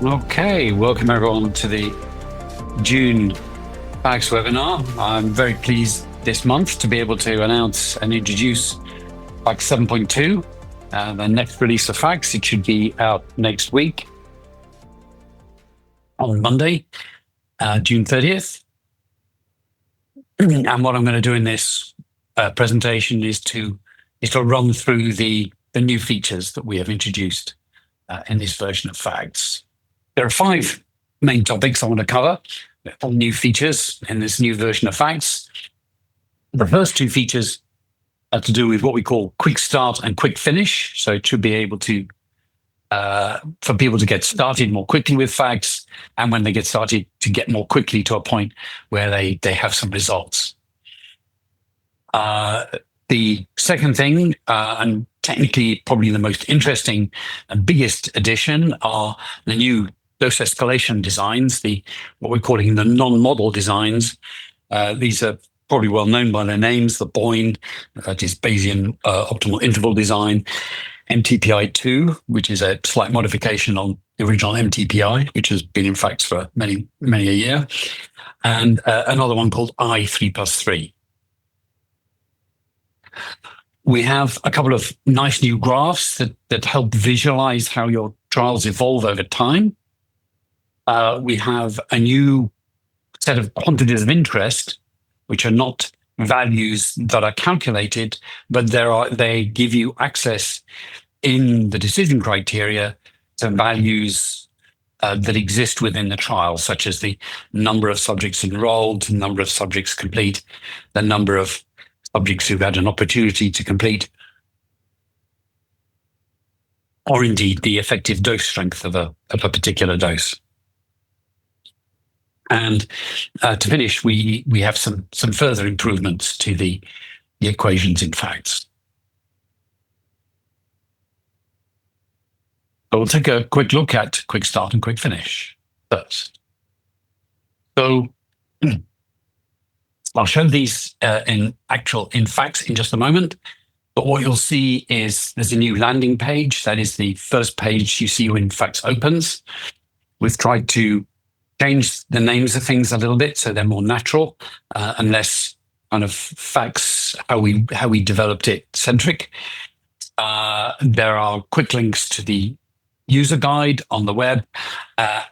Okay, welcome everyone to the June Facts webinar. I'm very pleased this month to be able to announce and introduce Facts 7.2, the next release of Facts. It should be out next week on Monday, June 30th. And what I'm going to do in this presentation is to run through the new features that we have introduced in this version of Facts. There are 5 main topics I want to cover, all new features in this new version of Facts. The first 2 features are to do with what we call quick start and quick finish. So it should be able to, for people to get started more quickly with Facts, and when they get started, to get more quickly to a point where they have some results. The second thing, and technically probably the most interesting and biggest addition, are the new dose escalation designs, what we're calling the non-model designs. These are probably well known by their names: the BOIN, that is Bayesian optimal interval design; mTPI 2, which is a slight modification on the original mTPI, which has been in Facts for many a year; and another one called I3+3. We have a couple of nice new graphs that help visualize how your trials evolve over time. We have a new set of quantities of interest, which are not values that are calculated, but they give you access in the decision criteria to values that exist within the trial, such as the number of subjects enrolled, the number of subjects complete, the number of subjects who've had an opportunity to complete, or indeed the effective dose strength of a particular dose. And to finish, we have some further improvements to the equations in Facts. So we'll take a quick look at quick start and quick finish first. So I'll show these in Facts in just a moment. But what you'll see is there's a new landing page. That is the first page you see when Facts opens. We've tried to change the names of things a little bit so they're more natural and less kind of Facts, how we developed it centric. There are quick links to the user guide on the web,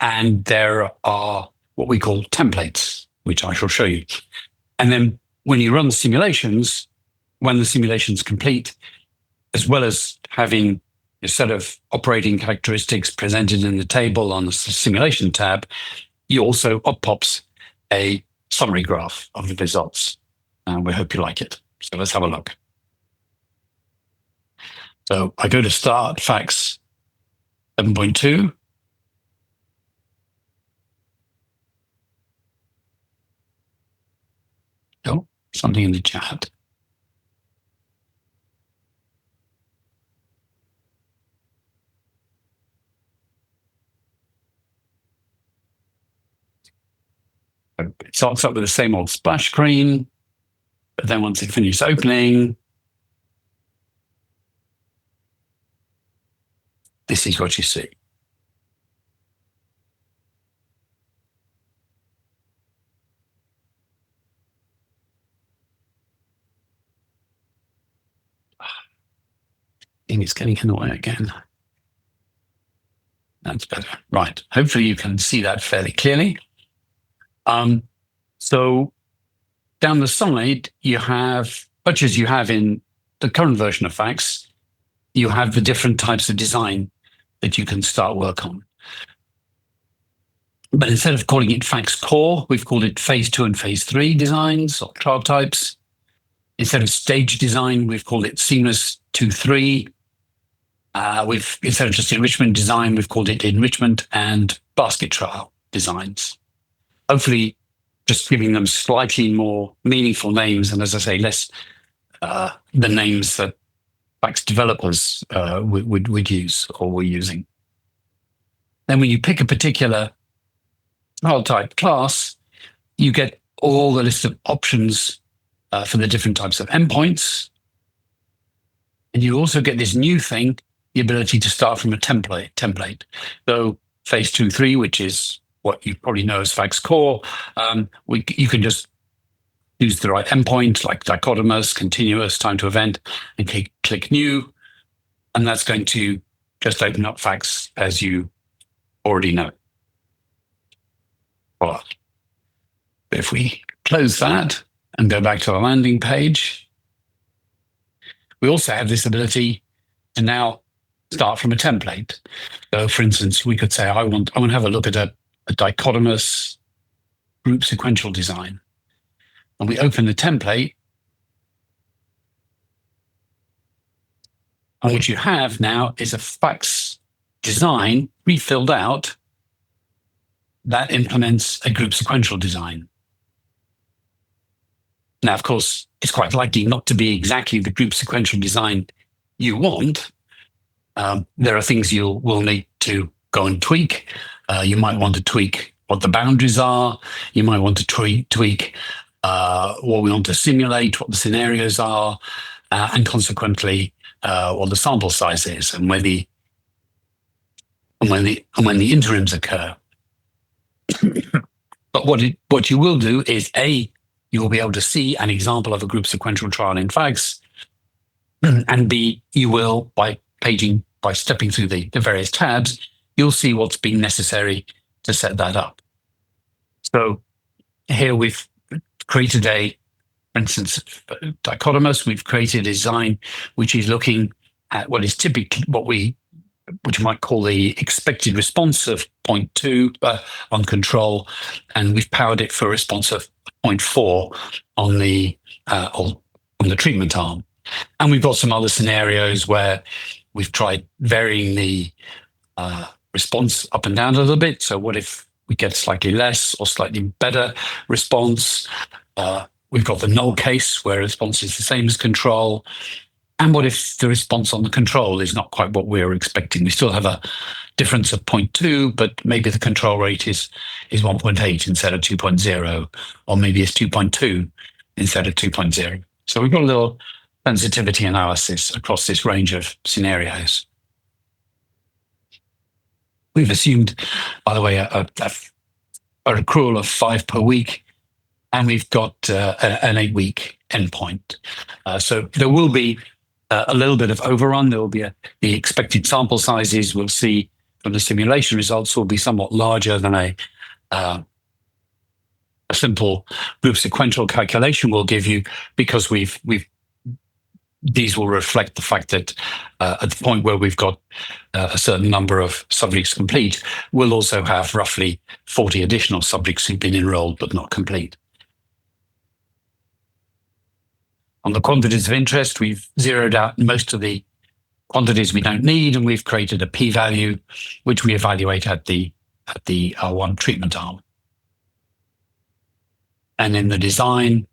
and there are what we call templates, which I shall show you. And then when you run the simulations, when the simulation's complete, as well as having a set of operating characteristics presented in the table on the simulation tab, you also pops a summary graph of the results. And we hope you like it. So let's have a look. So I go to start Facts 7.2. Oh, something in the chat. It starts up with the same old splash screen, but then once it finishes opening, this is what you see. I think it's getting in the way again. That's better. Right. Hopefully you can see that fairly clearly. So down the side, you have, much as you have in the current version of Facts, you have the different types of design that you can start work on. But instead of calling it Facts Core, we've called it Phase 2 and Phase 3 designs or trial types. Instead of stage design, we've called it Seamless 2-3. Instead of just enrichment design, we've called it enrichment and basket trial designs. Hopefully just giving them slightly more meaningful names, and as I say, less the names that Facts developers would use or were using. Then when you pick a particular trial type class, you get all the list of options for the different types of endpoints. And you also get this new thing, the ability to start from a template. So phase 2, 3, which is what you probably know as facts core, you can just use the right endpoint like dichotomous, continuous, time to event, and click new. And that's going to just open up facts as you already know. But if we close that and go back to the landing page, we also have this ability to now start from a template. So for instance, we could say, I want to have a look at a dichotomous group sequential design. And we open the template. And what you have now is a facts design pre-filled out that implements a group sequential design. Now, of course, it's quite likely not to be exactly the group sequential design you want. There are things you will need to go and tweak. You might want to tweak what the boundaries are. You might want to tweak what we want to simulate, what the scenarios are, and consequently, what the sample size is, and when the interims occur. But what you will do is you will be able to see an example of a group sequential trial in facts, and B, you will by stepping through the various tabs, you'll see what's been necessary to set that up. So here we've created for instance, dichotomous. We've created a design which is looking at what is typically which you might call the expected response of 0.2 on control, and we've powered it for a response of 0.4 on the treatment arm. And we've got some other scenarios where we've tried varying the response up and down a little bit. So what if we get slightly less or slightly better response? We've got the null case where response is the same as control. And what if the response on the control is not quite what we were expecting? We still have a difference of 0.2, but maybe the control rate is 1.8 instead of 2.0, or maybe it's 2.2 instead of 2.0. So we've got a little sensitivity analysis across this range of scenarios. We've assumed, by the way, an accrual of 5 per week, and we've got an 8-week endpoint. So there will be a little bit of overrun. There will be the expected sample sizes we'll see from the simulation results will be somewhat larger than a simple group sequential calculation will give you, because these will reflect the fact that at the point where we've got a certain number of subjects complete, we'll also have roughly 40 additional subjects who've been enrolled but not complete. On the quantities of interest, we've zeroed out most of the quantities we don't need, and we've created a p-value, which we evaluate at the R1 treatment arm. And in the design,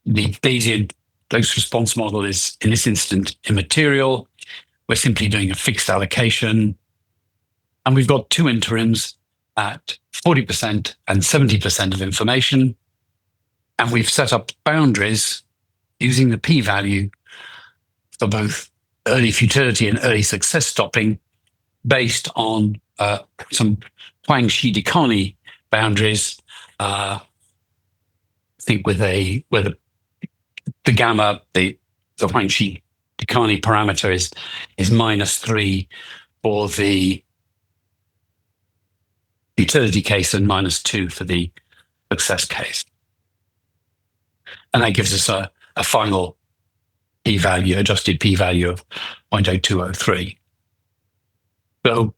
the Bayesian dose response model is, in this instance, immaterial. We're simply doing a fixed allocation. And we've got 2 interims at 40% and 70% of information. And we've set up boundaries using the p-value for both early futility and early success stopping based on some Huang-Shi-Dikani boundaries. I think where the gamma, the Huang-Shi-Dikani parameter is -3 for the futility case and -2 for the success case. And that gives us a final p-value, adjusted p-value of 0.0203. So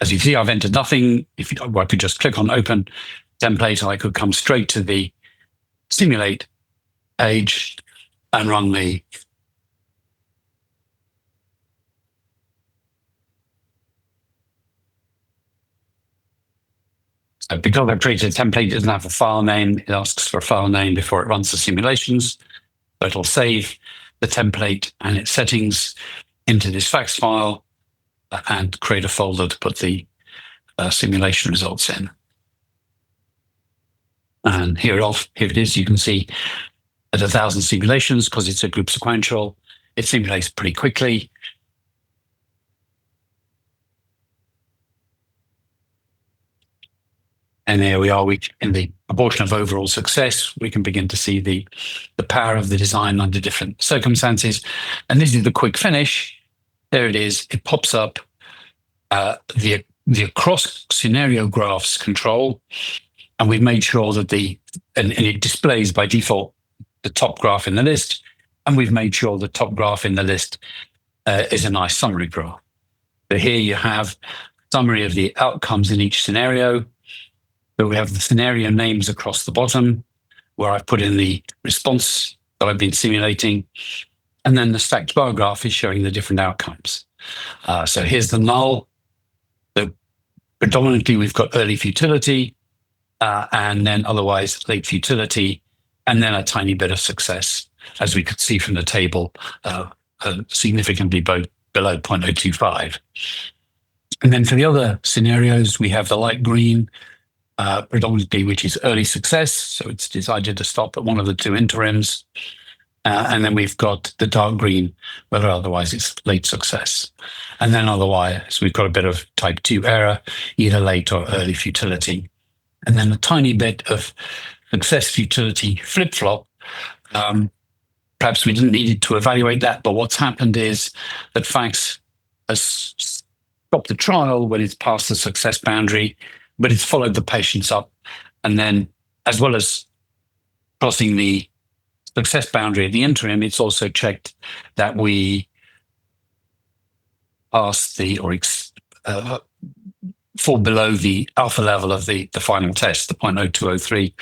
as you see, I've entered nothing. I could just click on open template, and I could come straight to the simulate page and run the because I've created a template, it doesn't have a file name. It asks for a file name before it runs the simulations. So it'll save the template and its settings into this facts file and create a folder to put the simulation results in. And here it is. You can see at 1,000 simulations, because it's a group sequential, it simulates pretty quickly. And there we are, in the proportion of overall success, we can begin to see the power of the design under different circumstances. And this is the quick finish. There it is. It pops up the across scenario graphs control. And we've made sure that and it displays by default the top graph in the list. And we've made sure the top graph in the list is a nice summary graph. So here you have summary of the outcomes in each scenario. So we have the scenario names across the bottom, where I've put in the response that I've been simulating. And then the stacked bar graph is showing the different outcomes. So here's the null. So predominantly, we've got early futility, and then otherwise late futility, and then a tiny bit of success, as we could see from the table, significantly below 0.025. And then for the other scenarios, we have the light green, predominantly, which is early success. So it's decided to stop at one of the two interims. And then we've got the dark green, whether otherwise it's late success. And then otherwise, we've got a bit of type 2 error, either late or early futility. And then a tiny bit of success futility flip-flop. Perhaps we didn't need to evaluate that, but what's happened is that FACS has stopped the trial when it's past the success boundary, but it's followed the patients up. And then, as well as crossing the success boundary at the interim, it's also checked that we passed fall below the alpha level of the final test, the 0.0203.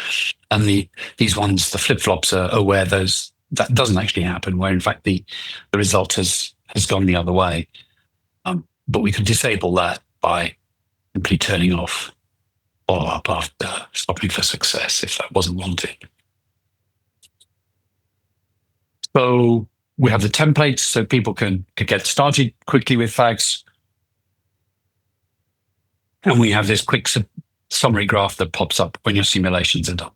And these ones, the flip-flops, are aware that doesn't actually happen, where in fact the result has gone the other way. But we could disable that by simply turning off follow-up after stopping for success if that wasn't wanted. So we have the templates so people can get started quickly with FACS. And we have this quick summary graph that pops up when your simulations are done.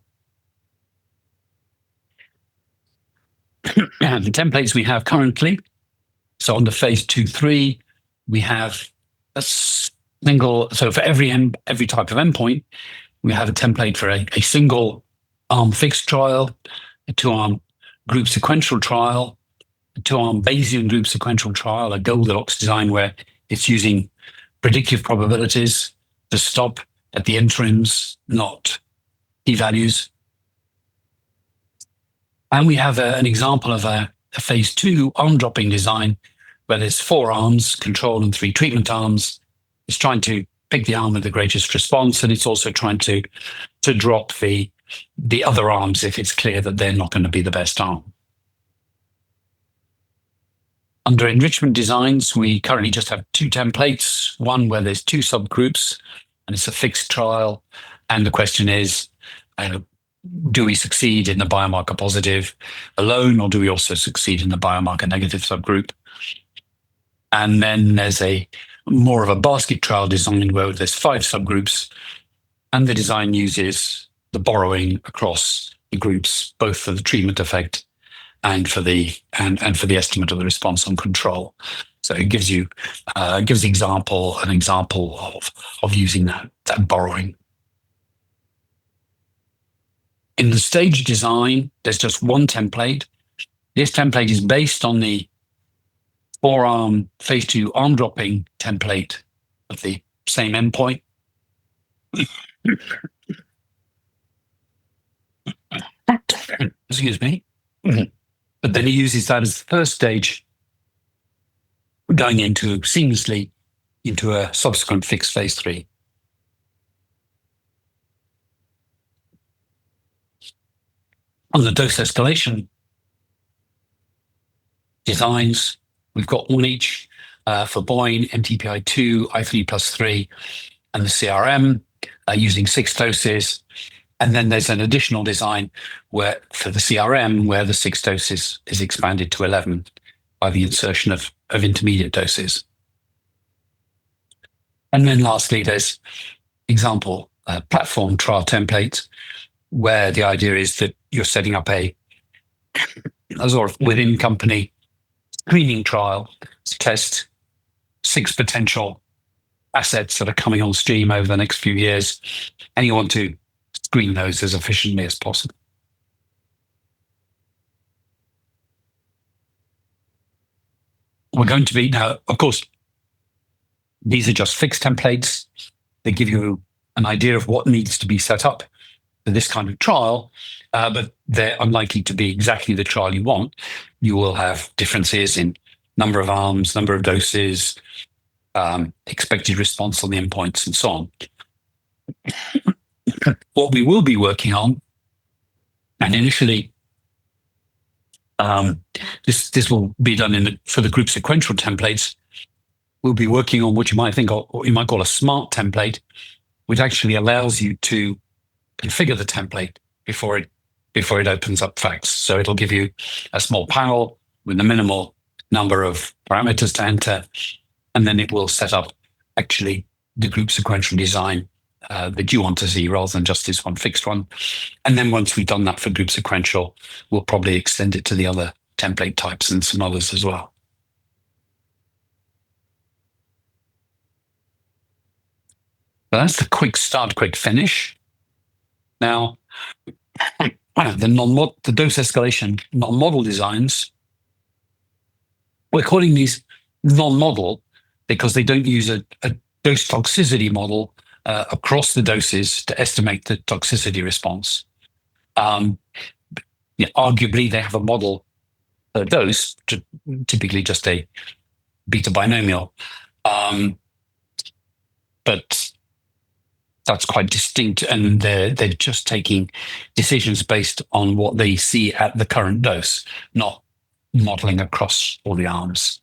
And the templates we have currently, so on the phase 2-3, we have a single, so for every type of endpoint, we have a template for a single arm fixed trial, a 2-arm group sequential trial, a 2-arm Bayesian group sequential trial, a Goldilocks design where it's using predictive probabilities to stop at the interims, not p-values. And we have an example of a phase 2 arm dropping design where there's 4 arms, control, and 3 treatment arms. It's trying to pick the arm with the greatest response, and it's also trying to drop the other arms if it's clear that they're not going to be the best arm. Under enrichment designs, we currently just have 2 templates, one where there's 2 subgroups, and it's a fixed trial. And the question is, do we succeed in the biomarker positive alone, or do we also succeed in the biomarker negative subgroup? And then there's more of a basket trial design where there's 5 subgroups, and the design uses the borrowing across the groups, both for the treatment effect and for the estimate of the response on control. So it gives you an example of using that borrowing. In the stage design, there's just one template. This template is based on the 4-arm phase 2 arm dropping template of the same endpoint. Excuse me. But then he uses that as the first stage, going seamlessly into a subsequent fixed phase 3. On the dose escalation designs, we've got one each for BOIN, mTPI 2, I3+3, and the CRM using 6 doses. And then there's an additional design for the CRM where the 6 doses is expanded to 11 by the insertion of intermediate doses. And then lastly, there's example platform trial templates where the idea is that you're setting up a sort of within company screening trial to test 6 potential assets that are coming on stream over the next few years, and you want to screen those as efficiently as possible. We're going to be now, of course, these are just fixed templates. They give you an idea of what needs to be set up for this kind of trial, but they're unlikely to be exactly the trial you want. You will have differences in number of arms, number of doses, expected response on the endpoints, and so on. What we will be working on, and initially, this will be done for the group sequential templates. We'll be working on what you might call a smart template, which actually allows you to configure the template before it opens up facts. So it'll give you a small panel with a minimal number of parameters to enter, and then it will set up actually the group sequential design that you want to see rather than just this one fixed one. And then once we've done that for group sequential, we'll probably extend it to the other template types and some others as well. So that's the quick start, quick finish. Now, the dose escalation non-model designs, we're calling these non-model because they don't use a dose toxicity model across the doses to estimate the toxicity response. Arguably, they have a model per dose, typically just a beta binomial. But that's quite distinct, and they're just taking decisions based on what they see at the current dose, not modeling across all the arms.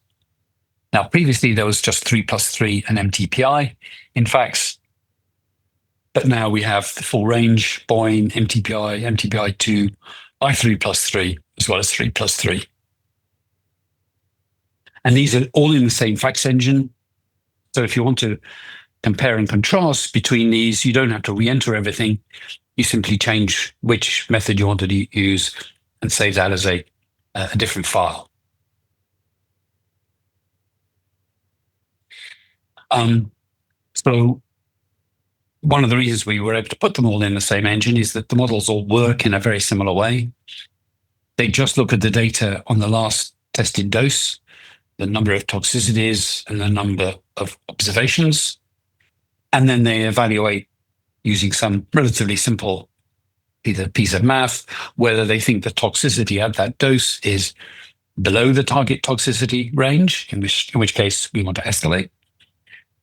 Now, previously, there was just 3+3 and mTPI in facts, but now we have the full range, BOIN, mTPI, mTPI2, I3+3, as well as 3+3. And these are all in the same facts engine. So if you want to compare and contrast between these, you don't have to re-enter everything. You simply change which method you want to use and save that as a different file. So one of the reasons we were able to put them all in the same engine is that the models all work in a very similar way. They just look at the data on the last tested dose, the number of toxicities and the number of observations, and then they evaluate using some relatively simple either piece of math, whether they think the toxicity at that dose is below the target toxicity range, in which case we want to escalate,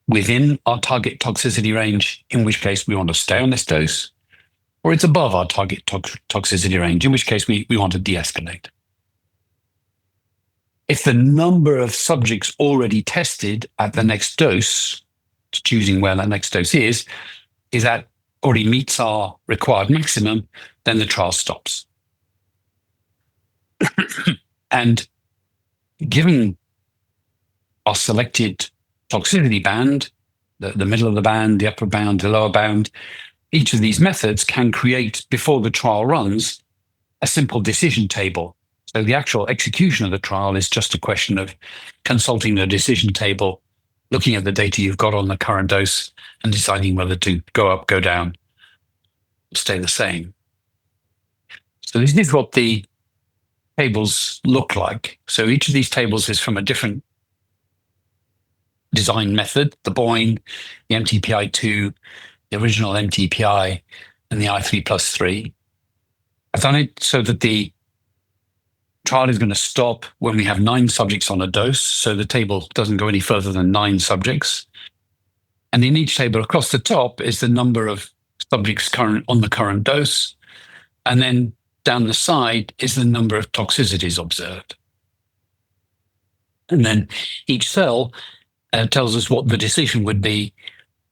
within our target toxicity range, in which case we want to stay on this dose, or it's above our target toxicity range, in which case we want to de-escalate. If the number of subjects already tested at the next dose, choosing where that next dose is that already meets our required maximum, then the trial stops. And given our selected toxicity band, the middle of the band, the upper bound, the lower bound, each of these methods can create, before the trial runs, a simple decision table. So the actual execution of the trial is just a question of consulting the decision table, looking at the data you've got on the current dose and deciding whether to go up, go down, stay the same. So this is what the tables look like. So each of these tables is from a different design method, the BOIN, the mTPI2, the original mTPI, and the I3+3. I've done it so that the trial is going to stop when we have 9 subjects on a dose, so the table doesn't go any further than 9 subjects. And in each table across the top is the number of subjects on the current dose, and then down the side is the number of toxicities observed. And then each cell tells us what the decision would be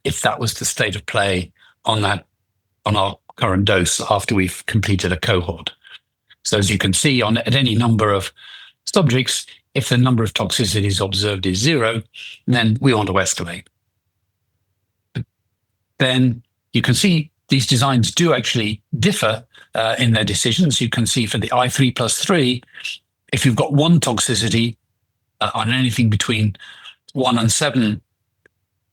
if that was the state of play on our current dose after we've completed a cohort. So as you can see, at any number of subjects, if the number of toxicities observed is 0, then we want to escalate. But then you can see these designs do actually differ in their decisions. You can see for the I3+3, if you've got 1 toxicity on anything between 1 and 7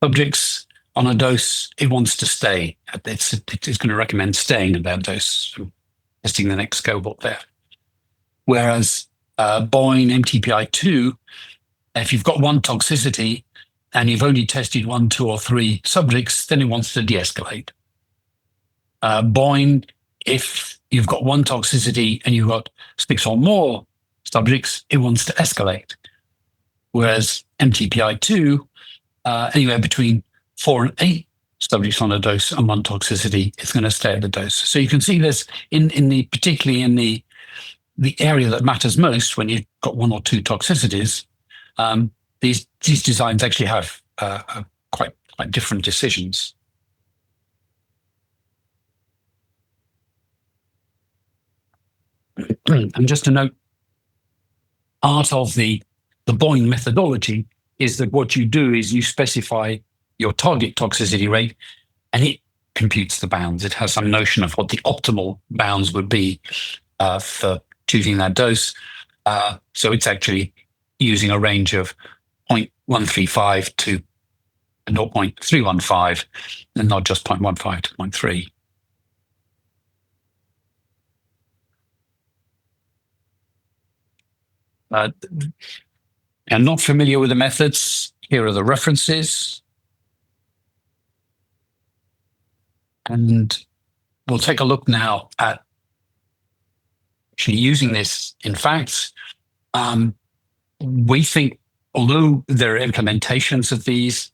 subjects on a dose, it wants to stay. It's going to recommend staying at that dose, testing the next cohort there. Whereas BOIN mTPI2, if you've got one toxicity and you've only tested 1, 2, or 3 subjects, then it wants to de-escalate. BOIN, if you've got one toxicity and you've got 6 or more subjects, it wants to escalate. Whereas mTPI2, anywhere between 4 and 8 subjects on a dose and one toxicity, it's going to stay at the dose. So you can see this particularly in the area that matters most when you've got 1 or 2 toxicities. These designs actually have quite different decisions. And just to note, part of the BOIN methodology is that what you do is you specify your target toxicity rate and it computes the bounds. It has some notion of what the optimal bounds would be for choosing that dose. So it's actually using a range of 0.135 to 0.315 and not just 0.15 to 0.3. And not familiar with the methods, here are the references. And we'll take a look now at actually using this in facts. We think, although there are implementations of these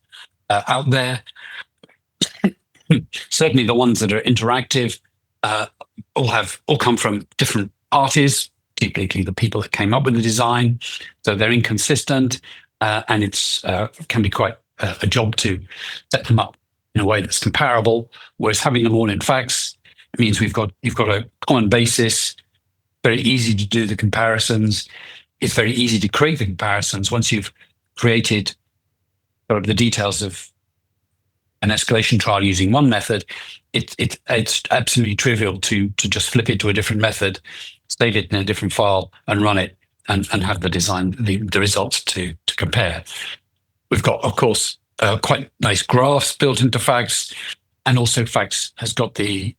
out there, certainly the ones that are interactive all come from different parties, typically the people that came up with the design. So they're inconsistent, and it's can be quite a job to set them up in a way that's comparable. Whereas having them all in facts, it means you've got a common basis, very easy to do the comparisons. It's very easy to create the comparisons once you've created sort of the details of an escalation trial using one method. It's absolutely trivial to just flip it to a different method, save it in a different file, and run it, and have the design, the results to compare. We've got, of course, quite nice graphs built into facts, and also facts has got the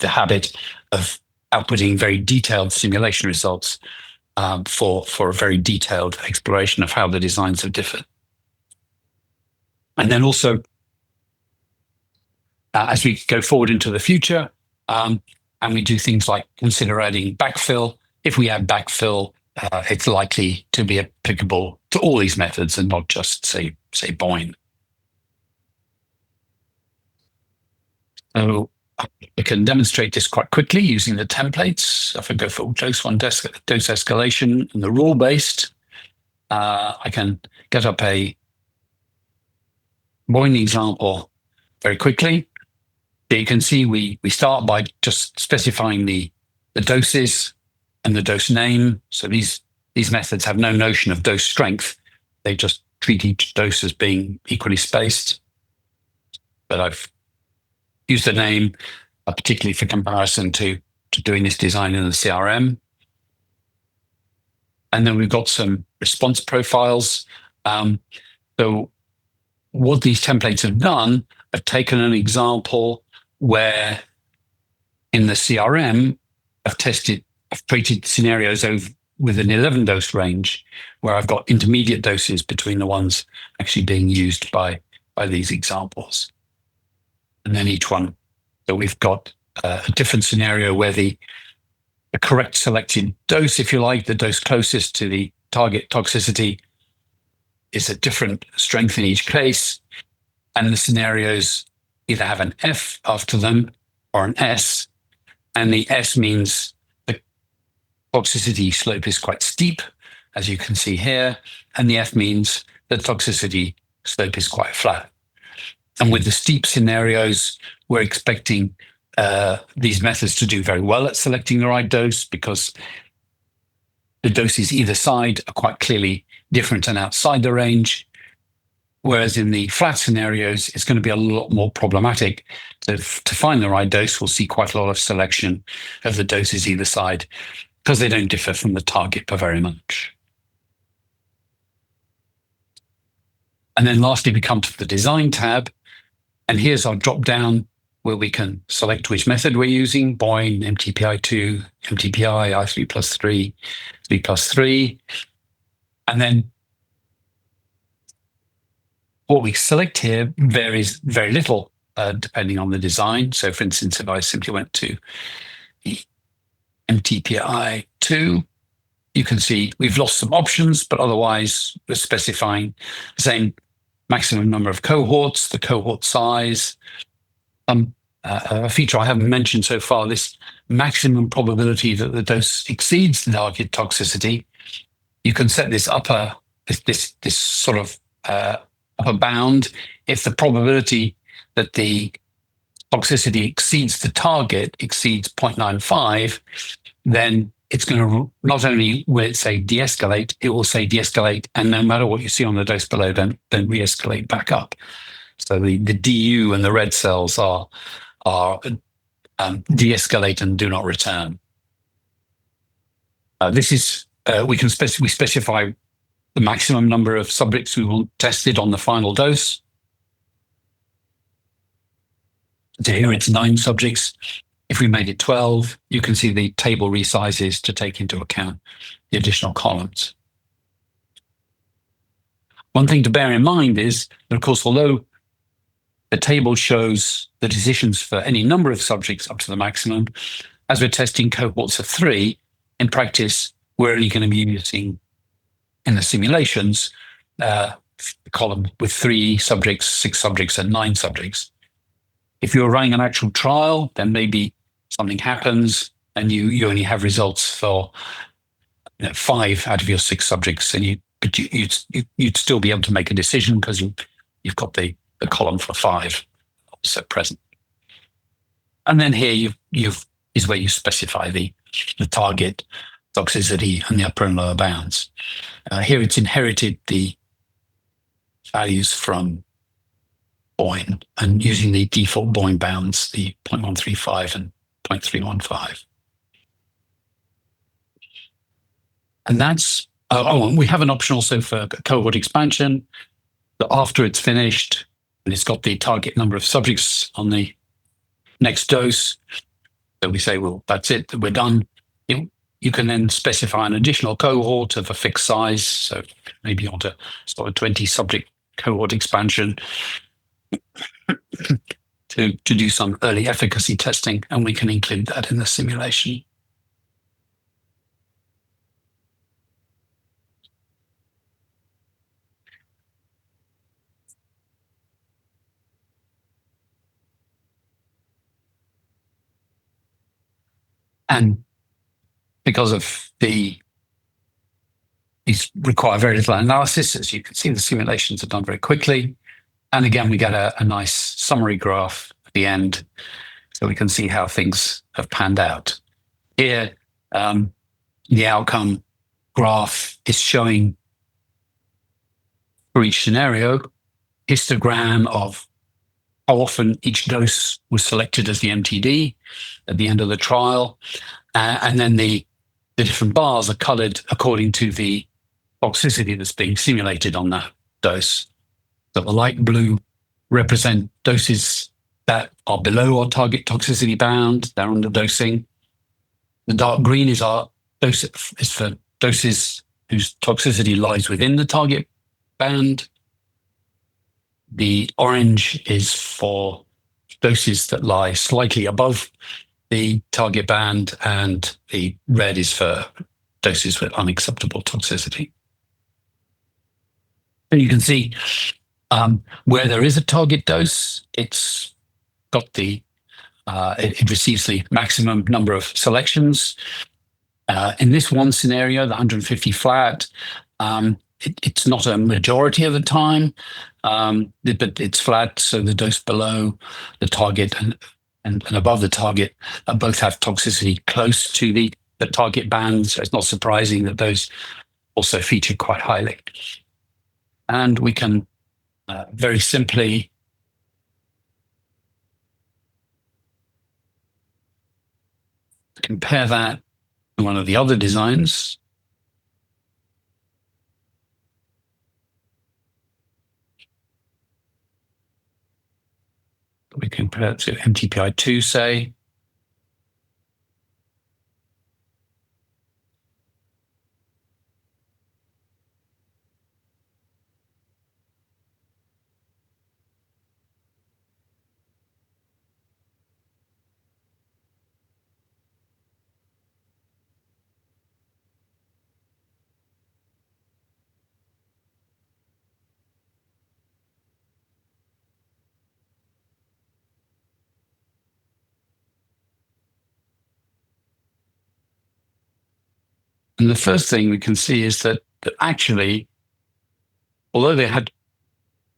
habit of outputting very detailed simulation results for a very detailed exploration of how the designs have differed. And then also, as we go forward into the future, and we do things like consider adding backfill. If we add backfill, it's likely to be applicable to all these methods and not just, say BOIN. So I can demonstrate this quite quickly using the templates. If I go for dose 1 dose escalation and the rule-based, I can get up a BOIN example very quickly. So you can see we start by just specifying the doses and the dose name. So these methods have no notion of dose strength. They just treat each dose as being equally spaced. But I've used the name, particularly for comparison to doing this design in the CRM. And then we've got some response profiles. So what these templates have done, I've taken an example where in the CRM, I've created scenarios with an 11 dose range where I've got intermediate doses between the ones actually being used by these examples. And then each one. So we've got a different scenario where the correct selected dose, if you like, the dose closest to the target toxicity, is a different strength in each case. And the scenarios either have an F after them or an S. And the S means the toxicity slope is quite steep, as you can see here. And the F means the toxicity slope is quite flat. And with the steep scenarios, we're expecting these methods to do very well at selecting the right dose because the doses either side are quite clearly different and outside the range. Whereas in the flat scenarios, it's going to be a lot more problematic. To find the right dose, we'll see quite a lot of selection of the doses either side because they don't differ from the target by very much. And then lastly, we come to the design tab. And here's our drop down where we can select which method we're using: BOIN, mTPI2, mTPI, I3 plus 3, 3 plus 3. And then what we select here varies very little depending on the design. So for instance, if I simply went to the mTPI2, you can see we've lost some options, but otherwise we're specifying the same maximum number of cohorts, the cohort size. A feature I haven't mentioned so far, this maximum probability that the dose exceeds the target toxicity. You can set this this sort of upper bound. If the probability that the toxicity exceeds the target exceeds 0.95, then it's going to not only will it say de-escalate, it will say de-escalate, and no matter what you see on the dose below, then re-escalate back up. So the DU and the red cells are de-escalate and do not return. This is we specify the maximum number of subjects we want tested on the final dose. So here it's 9 subjects. If we made it 12, you can see the table resizes to take into account the additional columns. One thing to bear in mind is that, of course, although the table shows the decisions for any number of subjects up to the maximum, as we're testing cohorts of 3, in practice, we're only going to be using, in the simulations, the column with 3 subjects, 6 subjects, and 9 subjects. If you're running an actual trial, then maybe something happens and you only have results for 5 out of your 6 subjects, and you'd still be able to make a decision because you've got the column for 5 also present. And then here is where you specify the target toxicity and the upper and lower bounds. Here it's inherited the values from BOIN and using the default BOIN bounds, the 0.135 and 0.315. And that's, and we have an option also for cohort expansion, that after it's finished and it's got the target number of subjects on the next dose, so we say, well, that's it, we're done. You can then specify an additional cohort of a fixed size. So maybe you want to start a 20 subject cohort expansion to do some early efficacy testing, and we can include that in the simulation. And because of these require very little analysis, as you can see, the simulations are done very quickly. And again, we get a nice summary graph at the end, so we can see how things have panned out. Here, the outcome graph is showing for each scenario histogram of how often each dose was selected as the MTD at the end of the trial. And then the different bars are colored according to the toxicity that's being simulated on that dose. So the light blue represent doses that are below our target toxicity bound, they're under dosing. The dark green is for doses whose toxicity lies within the target band. The orange is for doses that lie slightly above the target band, and the red is for doses with unacceptable toxicity. And you can see where there is a target dose, it's got it receives the maximum number of selections. In this one scenario, the 150 flat, it's not a majority of the time, but it's flat, so the dose below the target and above the target both have toxicity close to the target band, so it's not surprising that those also feature quite highly. And we can very simply compare that to one of the other designs. We can compare it to mTPI 2, say. And the first thing we can see is that actually, although they had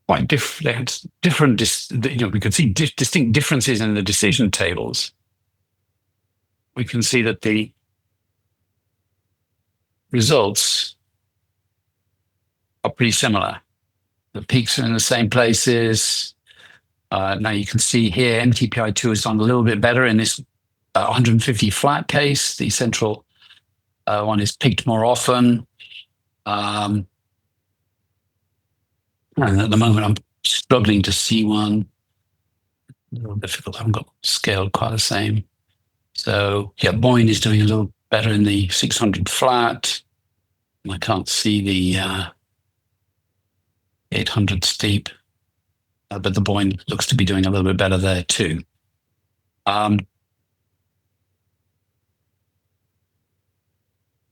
quite they had different, we could see distinct differences in the decision tables. We can see that the results are pretty similar. The peaks are in the same places. Now you can see here, mTPI 2 has done a little bit better in this 150 flat case. The central one is peaked more often. And at the moment, I'm struggling to see one. A little difficult. I haven't got scaled quite the same. So yeah, BOIN is doing a little better in the 600 flat. I can't see the 800 steep, but the BOIN looks to be doing a little bit better there too.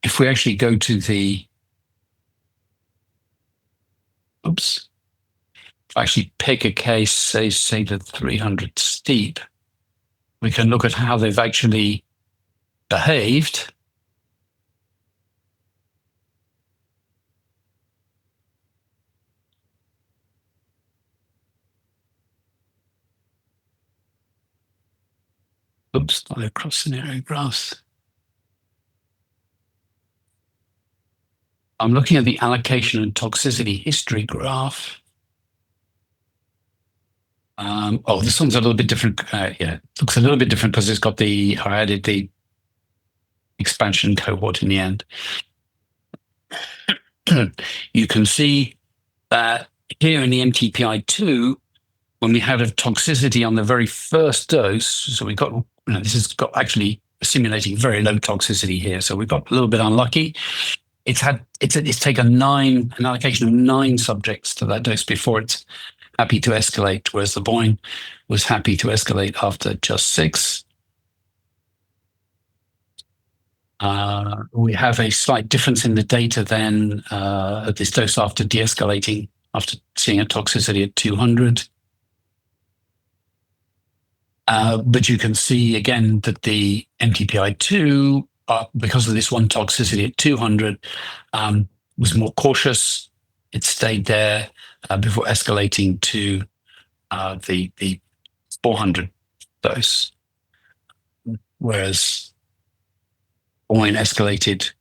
If we actually go to the, actually pick a case, say the 300 steep, we can look at how they've actually behaved. Not across scenario graphs. I'm looking at the allocation and toxicity history graph. This one's a little bit different. Yeah, it looks a little bit different because it's got I added the expansion cohort in the end. You can see that here in the mTPI 2, when we had a toxicity on the very first dose, so we got, this has got actually simulating very low toxicity here. So we got a little bit unlucky. It's taken an allocation of 9 subjects to that dose before it's happy to escalate, whereas the BOIN was happy to escalate after just 6. We have a slight difference in the data then at this dose after de-escalating, after seeing a toxicity at 200. But you can see again that the mTPI 2, because of this one toxicity at 200, was more cautious. It stayed there before escalating to the 400 dose, whereas BOIN escalated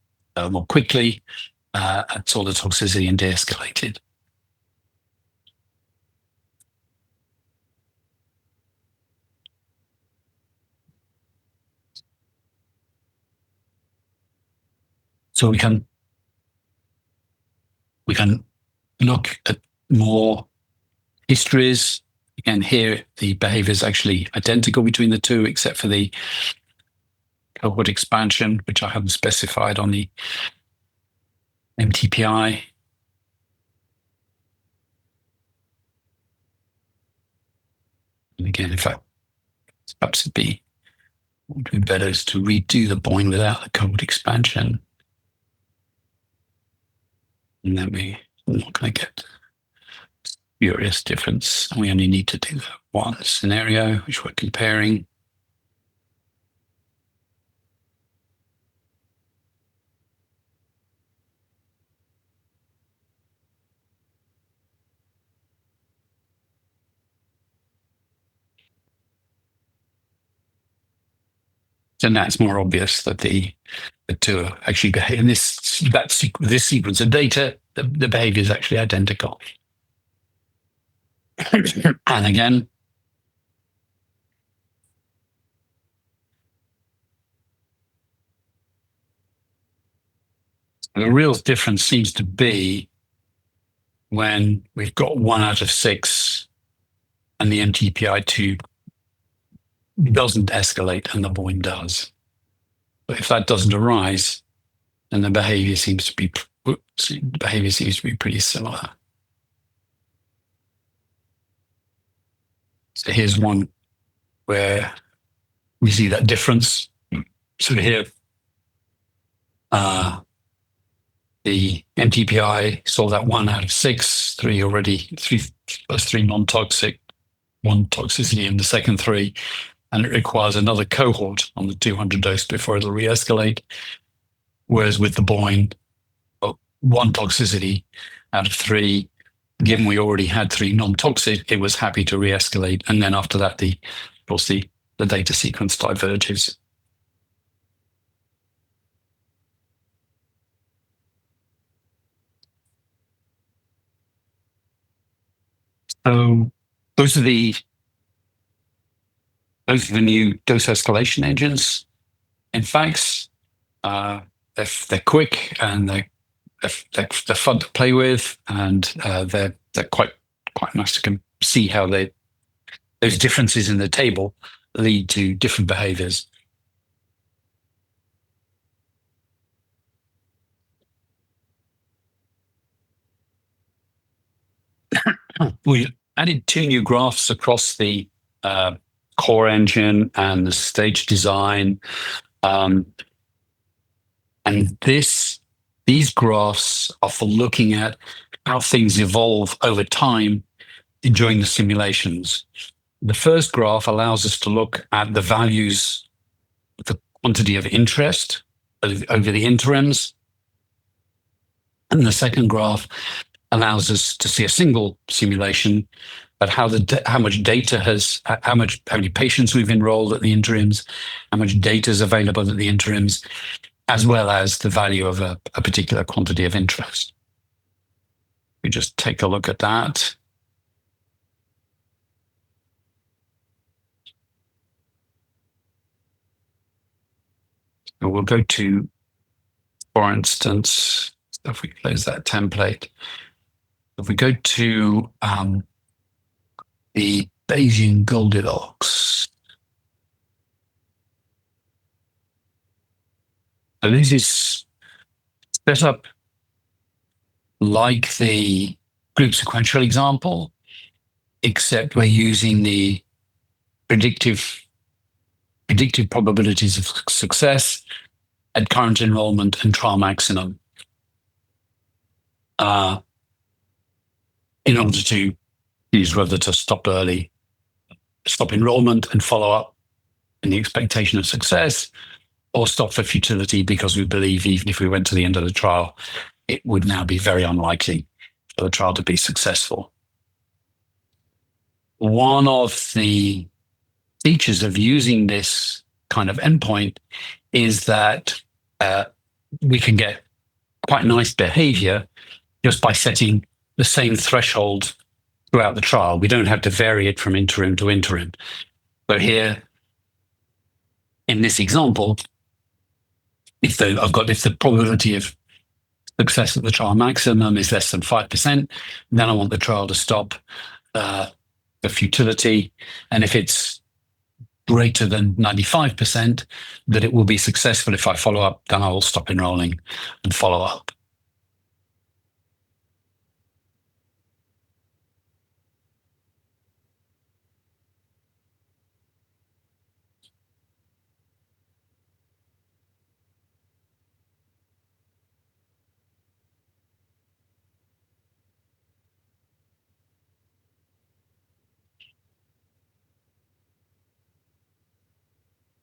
more quickly, saw the toxicity and de-escalated. So we can look at more histories. Again, here the behavior is actually identical between the two, except for the cohort expansion, which I haven't specified on the mTPI. And again, in fact, perhaps would be better is to redo the BOIN without the cohort expansion. And then we're not going to get spurious difference. We only need to do one scenario, which we're comparing. So now it's more obvious that the two are actually behave in this sequence of data. The behavior is actually identical. And again, the real difference seems to be when we've got 1 out of 6 and the mTPI 2 doesn't escalate and the BOIN does. But if that doesn't arise, then the behavior seems to be pretty similar. So here's one where we see that difference. So here, the mTPI saw that 1 out of 6, 3 plus 3 non-toxic, 1 toxicity in the second 3, and it requires another cohort on the 200 dose before it'll re-escalate. Whereas with the BOIN, 1 toxicity out of 3, given we already had 3 non-toxic, it was happy to re-escalate. And then after that, of course, the data sequence diverges. So those are the new dose escalation engines. In fact, they're quick and they're fun to play with, and they're quite nice to see how those differences in the table lead to different behaviors. We added 2 new graphs across the core engine and the stage design. And these graphs are for looking at how things evolve over time during the simulations. The first graph allows us to look at the values, the quantity of interest over the interims. And the second graph allows us to see a single simulation, but how much data how many patients we've enrolled at the interims, how much data is available at the interims, as well as the value of a particular quantity of interest. We just take a look at that. So we'll go to, for instance, if we close that template, if we go to the Bayesian Goldilocks. So this is set up like the group sequential example, except we're using the predictive probabilities of success at current enrollment and trial maximum in order to use whether to stop enrollment and follow up in the expectation of success, or stop for futility because we believe even if we went to the end of the trial, it would now be very unlikely for the trial to be successful. One of the features of using this kind of endpoint is that we can get quite nice behavior just by setting the same threshold throughout the trial. We don't have to vary it from interim to interim. But here, in this example, if the probability of success at the trial maximum is less than 5%, then I want the trial to stop for futility. And if it's greater than 95%, that it will be successful if I follow up, then I will stop enrolling and follow up.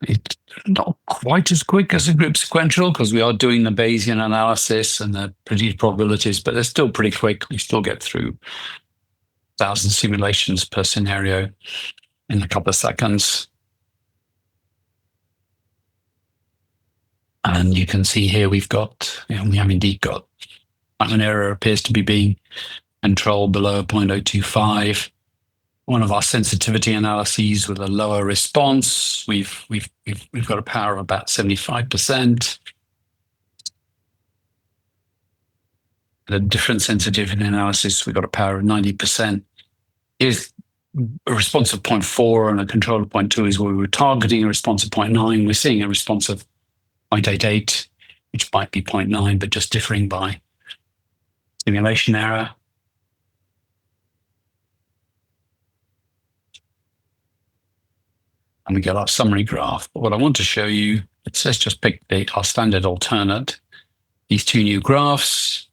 It's not quite as quick as a group sequential because we are doing the Bayesian analysis and the predicted probabilities, but they're still pretty quick. We still get through 1,000 simulations per scenario in a couple of seconds. And you can see here we have indeed got an error appears to be being controlled below 0.025. One of our sensitivity analyses with a lower response, we've got a power of about 75%. A different sensitivity analysis, we've got a power of 90%. Here's a response of 0.4 and a control of 0.2 is where we were targeting. A response of 0.9, we're seeing a response of 0.88, which might be 0.9, but just differing by simulation error. And we get our summary graph. But what I want to show you, let's just pick our standard alternate, these two new graphs.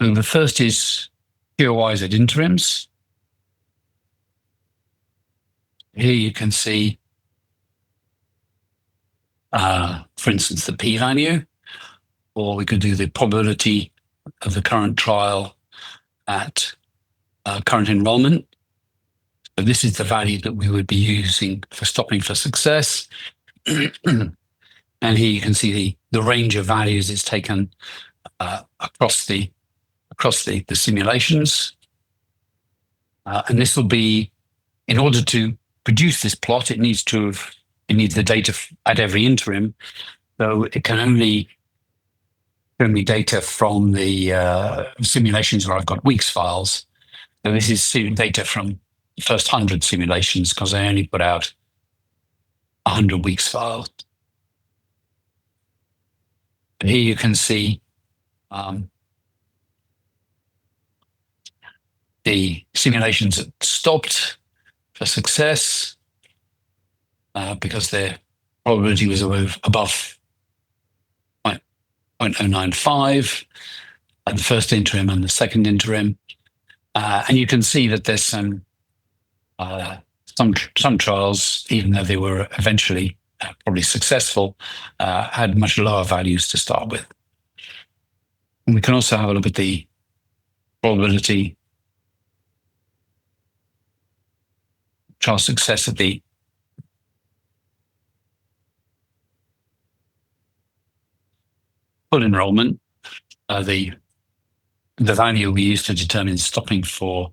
And the first is POIs at interims. Here you can see, for instance, the p-value, or we could do the probability of the current trial at current enrollment. So this is the value that we would be using for stopping for success. And here you can see the range of values is taken across the simulations. And this will be, in order to produce this plot, it needs the data at every interim. So it can only show me data from the simulations where I've got weeks files. So this is data from the first 100 simulations, because I only put out 100 weeks files. But here you can see the simulations that stopped for success because their probability was above 0.095 at the first interim and the second interim. And you can see that there's some trials, even though they were eventually probably successful, had much lower values to start with. And we can also have a look at the probability trial success at the full enrollment. The value we used to determine stopping for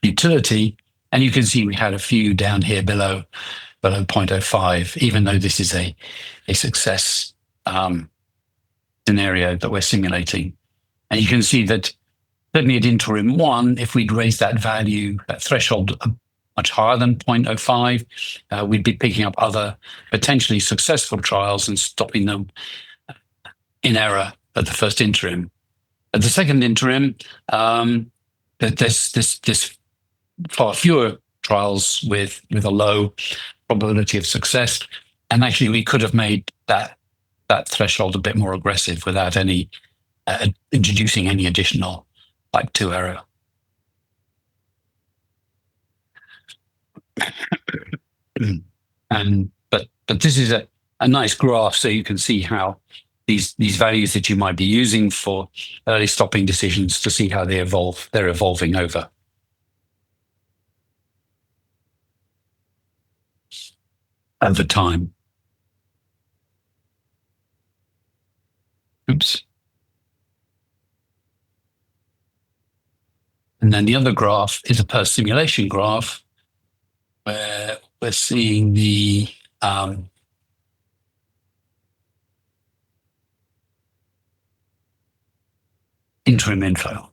utility, and you can see we had a few down here below 0.05, even though this is a success scenario that we're simulating. And you can see that certainly at interim 1, if we'd raised that value, that threshold much higher than 0.05, we'd be picking up other potentially successful trials and stopping them in error at the first interim. At the second interim, there's far fewer trials with a low probability of success, and actually we could have made that threshold a bit more aggressive without any introducing any additional type 2 error. But this is a nice graph, so you can see how these values that you might be using for early stopping decisions, to see how they evolve. They're evolving over time. Oops. And then the other graph is a per simulation graph, where we're seeing the interim info.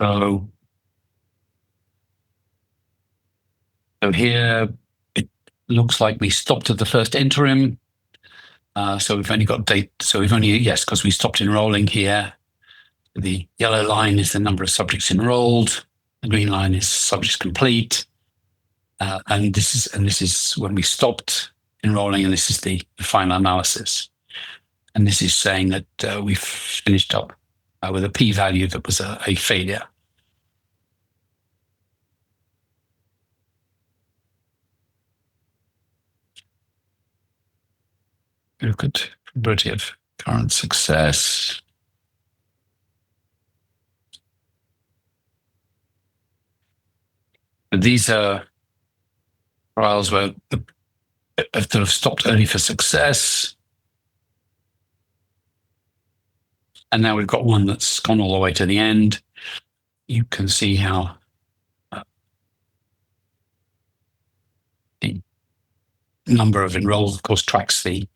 So here it looks like we stopped at the first interim. So we've only got data. So we've only, yes, because we stopped enrolling here. The yellow line is the number of subjects enrolled. The green line is subjects complete. And this is when we stopped enrolling, and this is the final analysis. And this is saying that we've finished up with a p-value that was a failure. Look at probability of current success. But these are trials where that have stopped early for success. And now we've got one that's gone all the way to the end. You can see how the number of enrolled, of course, tracks the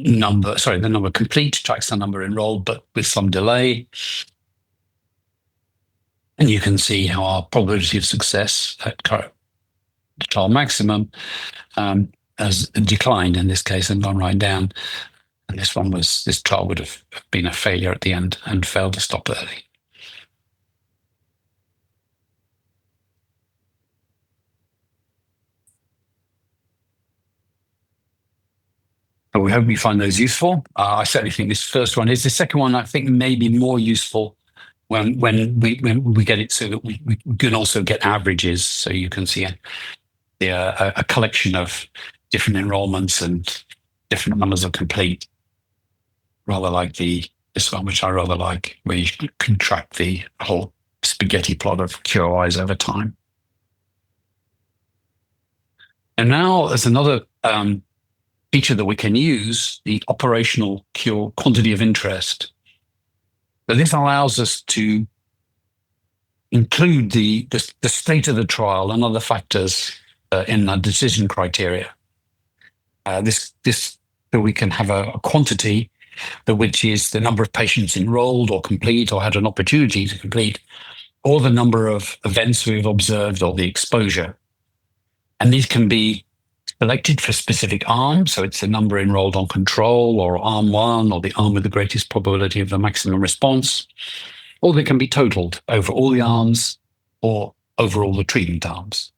the number complete tracks the number enrolled, but with some delay. And you can see how our probability of success at the trial maximum has declined in this case and gone right down. And this trial would have been a failure at the end and failed to stop early. So we hope you find those useful. I certainly think this first one is. The second one, I think, may be more useful when we get it so that we can also get averages, so you can see a collection of different enrollments and different numbers of complete, rather like this one, which I rather like, where you can track the whole spaghetti plot of QOIs over time. And now there's another feature that we can use, the operational quantity of interest. So this allows us to include the state of the trial and other factors in the decision criteria. So we can have a quantity, which is the number of patients enrolled or complete or had an opportunity to complete, or the number of events we've observed or the exposure. And these can be selected for specific arms. So it's the number enrolled on control or arm one or the arm with the greatest probability of the maximum response. Or they can be totaled over all the arms or over all the treatment arms.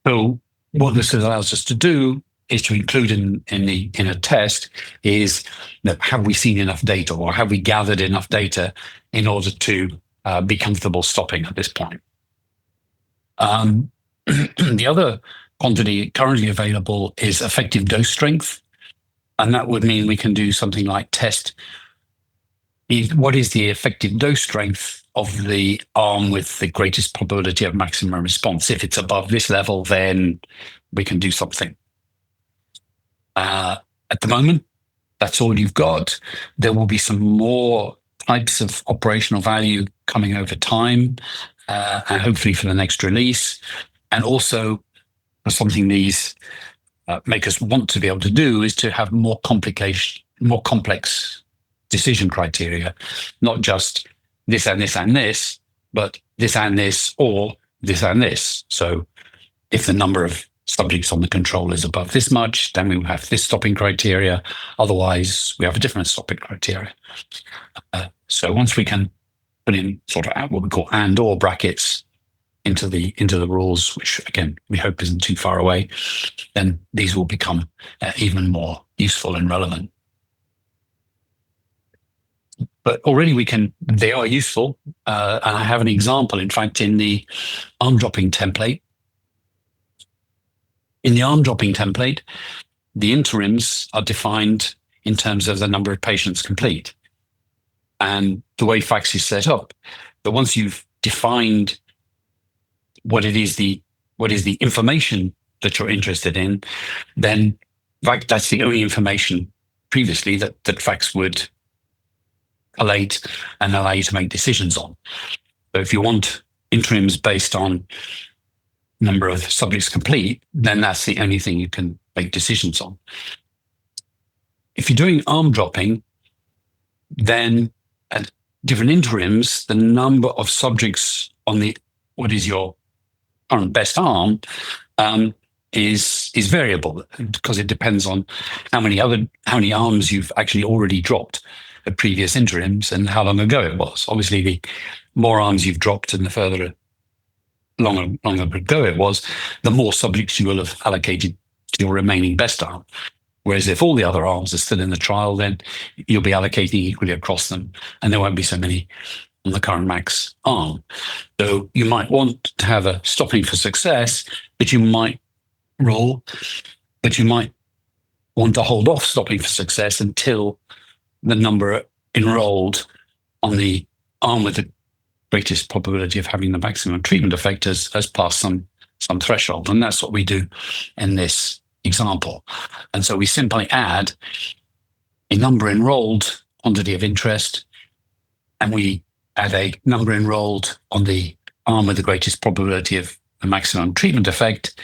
So what this allows us to do is to include in a test is, have we seen enough data, or have we gathered enough data in order to be comfortable stopping at this point? The other quantity currently available is effective dose strength. And that would mean we can do something like test what is the effective dose strength of the arm with the greatest probability of maximum response. If it's above this level, then we can do something. At the moment, that's all you've got. There will be some more types of operational value coming over time, and hopefully for the next release. And also, something these make us want to be able to do is to have more complex decision criteria, not just this and this and this, but this and this, or this and this. So if the number of subjects on the control is above this much, then we will have this stopping criteria. Otherwise, we have a different stopping criteria. So once we can put in sort of what we call and or brackets into the rules, which again we hope isn't too far away, then these will become even more useful and relevant. But already they are useful, and I have an example, in fact, in the arm dropping template. In the arm dropping template, the interims are defined in terms of the number of patients complete. And the way FACS is set up, that once you've defined what is the information that you're interested in, then that's the only information previously that FACS would collate and allow you to make decisions on. So if you want interims based on number of subjects complete, then that's the only thing you can make decisions on. If you're doing arm dropping, then at different interims, the number of subjects on what is your current best arm is variable, because it depends on how many arms you've actually already dropped at previous interims and how long ago it was. Obviously, the more arms you've dropped and the further longer ago it was, the more subjects you will have allocated to your remaining best arm. Whereas if all the other arms are still in the trial, then you'll be allocating equally across them, and there won't be so many on the current max arm. So you might want to have a stopping for success, but you might want to hold off stopping for success until the number enrolled on the arm with the greatest probability of having the maximum treatment effect has passed some threshold. And that's what we do in this example. And so we simply add a number enrolled quantity of interest, and we add a number enrolled on the arm with the greatest probability of the maximum treatment effect.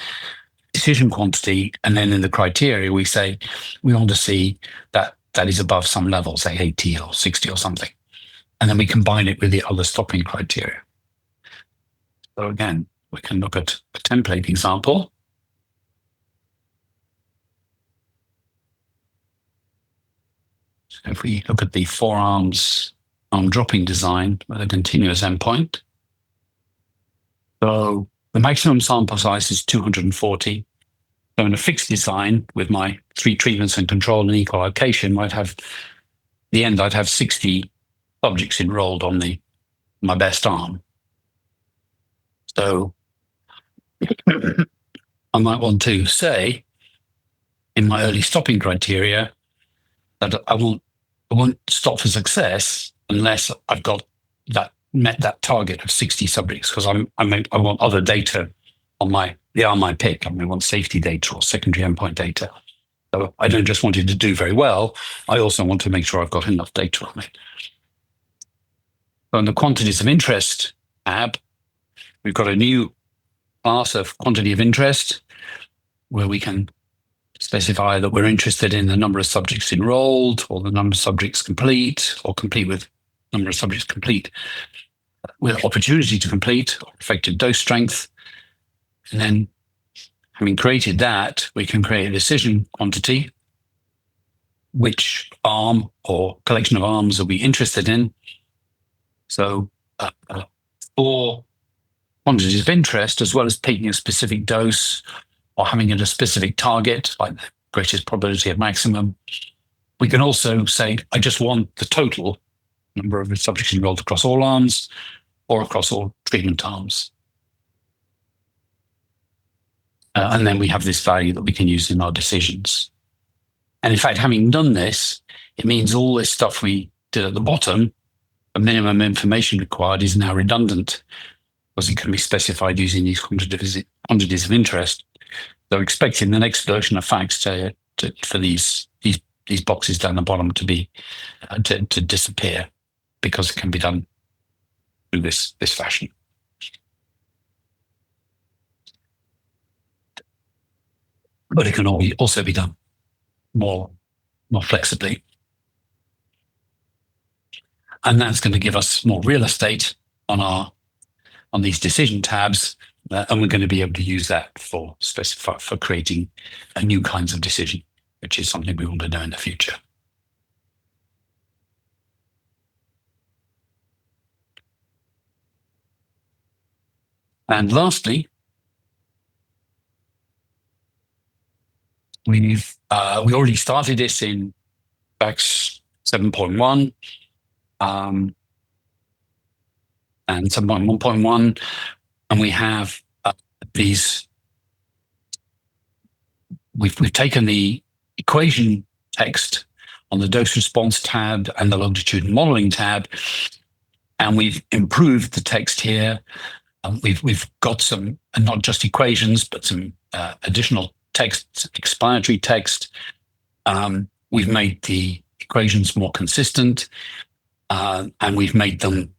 decision quantity, and then in the criteria we say we want to see that is above some level, say 80 or 60 or something. And then we combine it with the other stopping criteria. So again, we can look at a template example. So if we look at the 4 arms arm dropping design with a continuous endpoint. So the maximum sample size is 240. So in a fixed design with my 3 treatments and control and equal allocation, I'd have I'd have 60 subjects enrolled on my best arm. So I might want to say in my early stopping criteria that I won't stop for success unless I've got met that target of 60 subjects, because I want other data on the arm I pick. I want safety data or secondary endpoint data. So I don't just want it to do very well. I also want to make sure I've got enough data on it. So in the quantities of interest tab, we've got a new class of quantity of interest where we can specify that we're interested in the number of subjects enrolled, or the number of subjects complete, or complete with number of subjects complete with opportunity to complete, or effective dose strength. And then, having created that, we can create a decision quantity, which arm or collection of arms are we interested in. So for quantities of interest, as well as taking a specific dose or having it a specific target, like the greatest probability of maximum, we can also say, I just want the total number of subjects enrolled across all arms or across all treatment arms. And then we have this value that we can use in our decisions. And in fact, having done this, it means all this stuff we did at the bottom, the minimum information required, is now redundant, because it can be specified using these quantities of interest. So expecting the next version of facts for these boxes down the bottom to be to disappear, because it can be done through this fashion. But it can also be done more flexibly. And that's going to give us more real estate on these decision tabs, and we're going to be able to use that for creating new kinds of decision, which is something we want to do in the future. And lastly, we already started this in FACS 7.1 and 7.1.1, and we have these. We've taken the equation text on the dose response tab and the longitudinal modeling tab, and we've improved the text here. We've got some, and not just equations, but some additional text, explanatory text. We've made the equations more consistent, and we've made them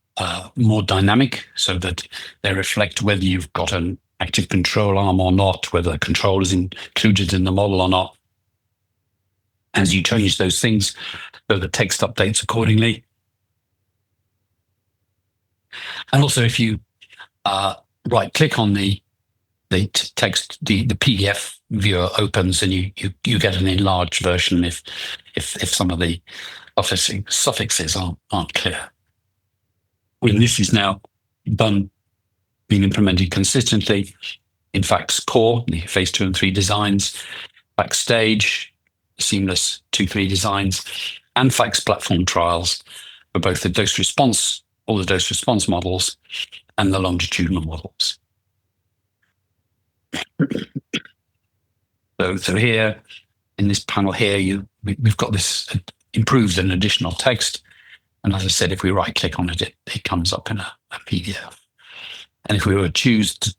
more dynamic so that they reflect whether you've got an active control arm or not, whether the control is included in the model or not. As you change those things, so the text updates accordingly. And also, if you right-click on the text, the PDF viewer opens, and you get an enlarged version if some of the suffixes aren't clear. When this is now being implemented consistently in FACS Core, the phase 2 and 3 designs, FACS Stage, seamless 2-3 designs, and FACS platform trials for both the dose response, all the dose response models, and the longitudinal models. So here, in this panel here, we've got this improved and additional text. And as I said, if we right-click on it, it comes up in a PDF. And if we were to choose to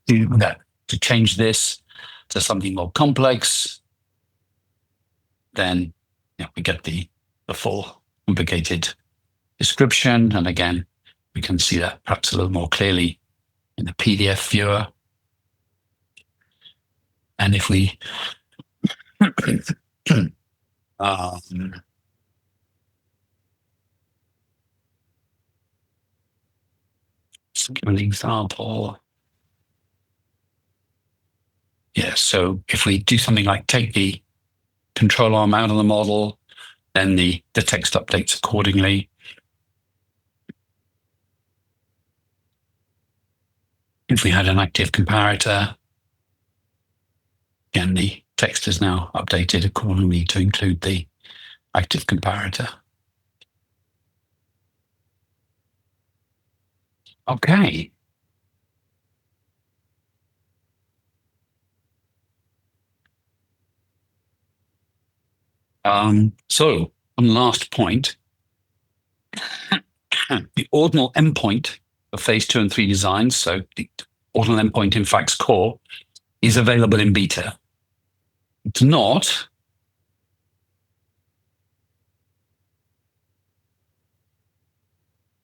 do that, to change this to something more complex, then we get the full complicated description. And again, we can see that perhaps a little more clearly in the PDF viewer. And if we let's give an example. Yeah, so if we do something like take the control arm out of the model, then the text updates accordingly. If we had an active comparator, again, the text is now updated accordingly to include the active comparator. Okay. So on the last point, the ordinal endpoint of phase 2 and 3 designs, so the ordinal endpoint in FACS core, is available in beta. It's not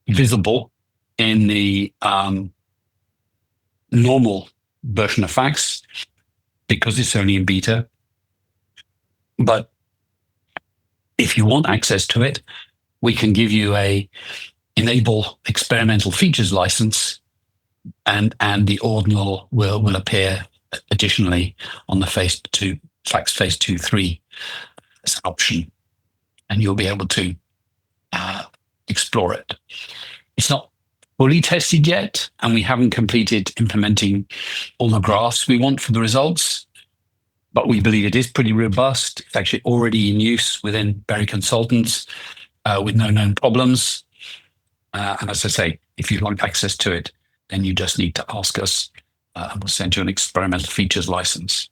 visible in the normal version of FACS because it's only in beta. But if you want access to it, we can give you a enable experimental features license, and the ordinal will appear additionally on the phase 2 FACS phase 2/3 as an option, and you'll be able to explore it. It's not fully tested yet, and we haven't completed implementing all the graphs we want for the results, but we believe it is pretty robust. It's actually already in use within Berry consultants with no known problems. And as I say, if you want access to it, then you just need to ask us, and we'll send you an experimental features license.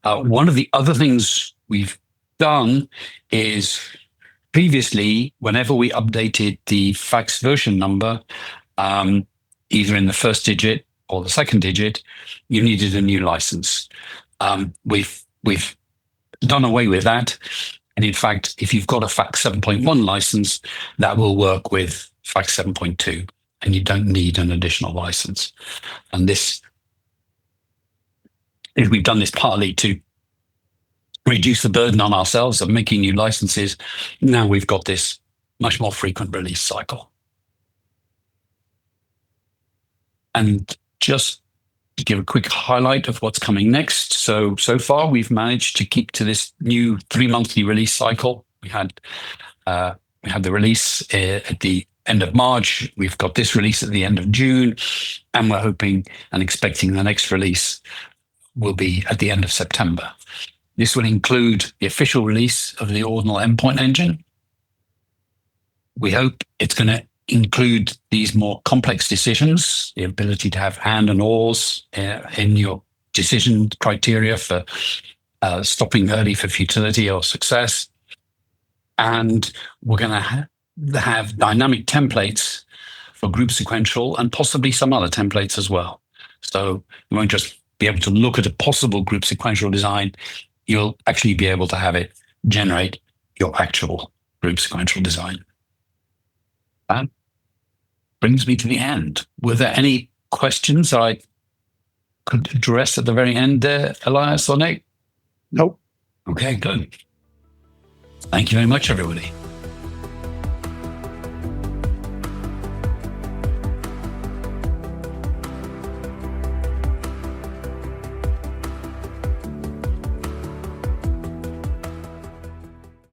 One of the other things we've done is previously, whenever we updated the FACS version number, either in the first digit or the second digit, you needed a new license. We've done away with that. And in fact, if you've got a FACS 7.1 license, that will work with FACS 7.2, and you don't need an additional license. And we've done this partly to reduce the burden on ourselves of making new licenses. Now we've got this much more frequent release cycle. And just to give a quick highlight of what's coming next. So far we've managed to keep to this new 3-monthly release cycle. We had the release at the end of March. We've got this release at the end of June, and we're hoping and expecting the next release will be at the end of September. This will include the official release of the ordinal endpoint engine. We hope it's going to include these more complex decisions, the ability to have and ors in your decision criteria for stopping early for futility or success. And we're going to have dynamic templates for group sequential and possibly some other templates as well. So you won't just be able to look at a possible group sequential design. You'll actually be able to have it generate your actual group sequential design. That brings me to the end. Were there any questions I could address at the very end there, Elias or Nick? Nope. Okay, good. Thank you very much, everybody.